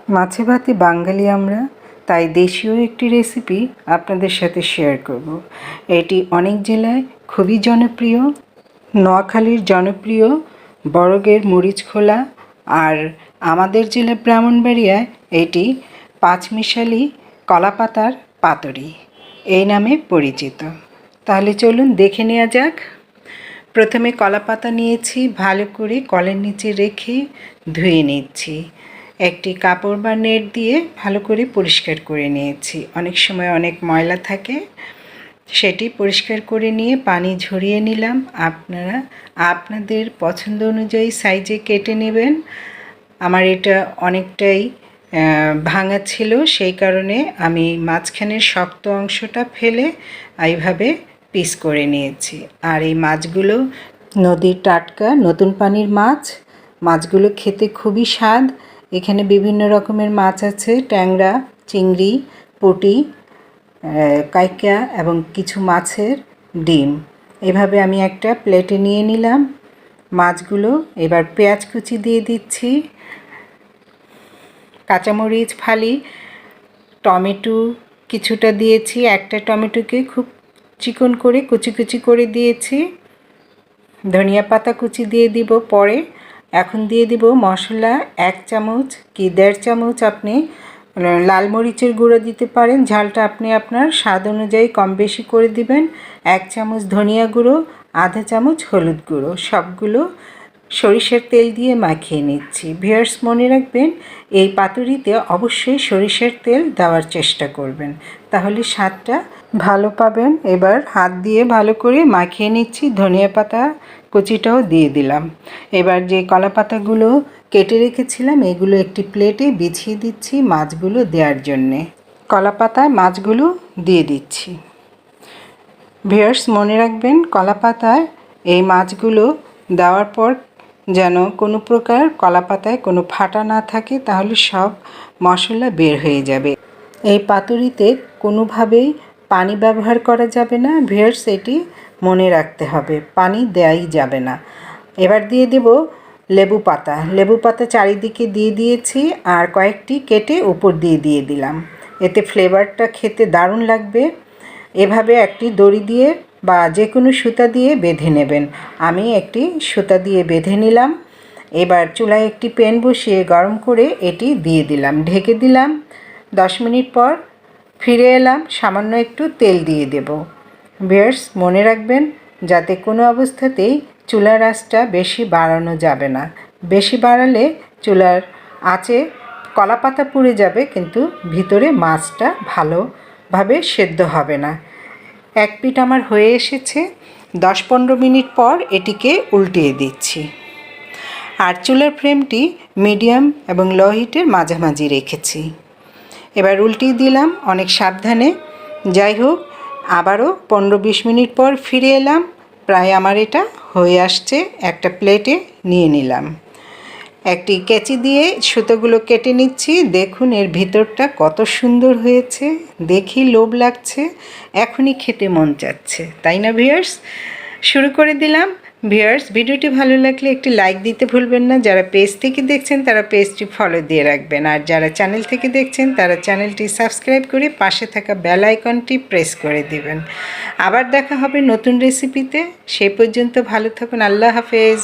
মাছে ভাতে বাঙালি আমরা, তাই দেশীয় একটি রেসিপি আপনাদের সাথে শেয়ার করব। এটি অনেক জেলায় খুবই জনপ্রিয়। নোয়াখালীর জনপ্রিয় বড়গের মরিচখোলা, আর আমাদের জেলা ব্রাহ্মণবাড়িয়ায় এটি পাঁচমিশালি কলাপাতার পাতুরি এই নামে পরিচিত। তাহলে চলুন দেখে নেওয়া যাক। প্রথমে কলাপাতা নিয়েছি, ভালো করে কলের নিচে রেখে ধুয়ে নিচ্ছি। একটি কাপড় বা নেট দিয়ে ভালো করে পরিষ্কার করে নিয়েছি। অনেক সময় অনেক ময়লা থাকে, সেটি পরিষ্কার করে নিয়ে পানি ঝরিয়ে নিলাম। আপনারা আপনাদের পছন্দ অনুযায়ী সাইজে কেটে নেবেন। আমার এটা অনেকটাই ভাঙা ছিল, সেই কারণে আমি মাঝখানের শক্ত অংশটা ফেলে এইভাবে পিস করে নিয়েছি। আর এই মাছগুলো নদীর টাটকা নতুন পানির মাছ। মাছগুলো খেতে খুবই স্বাদ। এখানে বিভিন্ন রকমের মাছ আছে, ট্যাংরা, চিংড়ি, পুঁটি, কাইকা এবং কিছু মাছের ডিম। এভাবে আমি একটা প্লেটে নিয়ে নিলাম মাছগুলো। এবার পেঁয়াজ কুচি দিয়ে দিচ্ছি, কাঁচামরিচ ফালি, টমেটো কিছুটা দিয়েছি। একটা টমেটোকে খুব চিকন করে কুচি কুচি করে দিয়েছি। ধনিয়া পাতা কুচি দিয়ে দিব পরে। এখন দিয়ে দিব মশলা 1 চামচ কি 1.5 চামচ। আপনি লাল মরিচের গুঁড়ো দিতে পারেন, ঝালটা আপনি আপনার স্বাদ অনুযায়ী কম বেশি করে দিবেন। 1 চামচ ধনিয়া গুঁড়ো, আধা চামচ হলুদ গুঁড়ো, সবগুলো সরিষার তেল দিয়ে মাখিয়ে নিচ্ছি। ভিউয়ার্স, মনে রাখবেন এই পাতুরিতে অবশ্যই সরিষার তেল দেওয়ার চেষ্টা করবেন, তাহলে স্বাদটা ভালো পাবেন। এবার হাত দিয়ে ভালো করে মাখিয়ে নিচ্ছি। ধনিয়া পাতা কুচিটাও দিয়ে দিলাম। এবার যে কলা পাতাগুলো কেটে রেখেছিলাম এগুলো একটি প্লেটে বিছিয়ে দিচ্ছি মাছগুলো দেওয়ার জন্যে। কলা পাতায় মাছগুলো দিয়ে দিচ্ছি। ভিউয়ার্স, মনে রাখবেন কলা পাতায় এই মাছগুলো দেওয়ার পর যেন কোনো প্রকার কলা পাতায় কোনো ফাটা না থাকে, তাহলে সব মশলা বের হয়ে যাবে। এই পাতুরিতে কোনোভাবেই পানি ব্যবহার করা যাবে না। ভিউয়ার্স, এটি মনে রাখতে হবে, পানি দেওয়াই যাবে না। এবার দিয়ে দেব লেবু পাতা। লেবু পাতা চারিদিকে দিয়ে দিয়েছি, আর কয়েকটি কেটে উপর দিয়ে দিলাম। এতে ফ্লেভারটা খেতে দারুণ লাগবে। এভাবে একটি দড়ি দিয়ে বা যে কোনো সুতা দিয়ে বেঁধে নেবেন। আমি একটি সুতা দিয়ে বেঁধে নিলাম। এবার চুলায় একটি প্যান বসিয়ে গরম করে এটি দিয়ে দিলাম, ঢেকে দিলাম। 10 মিনিট পর ফিরে এলাম, সামান্য একটু তেল দিয়ে দেব। ভিউয়ার্স, মনে রাখবেন যাতে কোনো অবস্থাতেই চুলার আঁচটা বেশি বাড়ানো যাবে না। বেশি বাড়ালে চুলার আঁচে কলা পাতা পুড়ে যাবে, কিন্তু ভিতরে মাছটা ভালোভাবে সেদ্ধ হবে না। এক পিঠ আমার হয়ে এসেছে। 10-15 মিনিট পর এটিকে উল্টিয়ে দিচ্ছি। আর চুলার ফ্লেমটি মিডিয়াম এবং লো হিটের মাঝামাঝি রেখেছি। এবার উল্টিয়ে দিলাম অনেক সাবধানে। যাই হোক, আবারও 15-20 মিনিট পর ফিরে এলাম। প্রায় আমার এটা হয়ে আসছে। একটা প্লেটে নিয়ে নিলাম। একটি কেচি দিয়ে সুতোগুলো কেটে নিচ্ছি। দেখুন এর ভিতরটা কত সুন্দর হয়েছে, দেখেই লোভ লাগছে, এখনই খেতে মন চাচ্ছে, তাই না ভিউয়ার্স? শুরু করে দিলাম। ভিউয়ার্স, ভিডিওটি ভালো লাগলে একটি লাইক দিতে ভুলবেন না। যারা পেজ থেকে দেখছেন তারা পেজটি ফলো দিয়ে রাখবেন, আর যারা চ্যানেল থেকে দেখছেন তারা চ্যানেলটি সাবস্ক্রাইব করে পাশে থাকা বেল আইকনটি প্রেস করে দিবেন। আবার দেখা হবে নতুন রেসিপিতে। সেই পর্যন্ত ভালো থাকুন। আল্লাহ হাফেজ।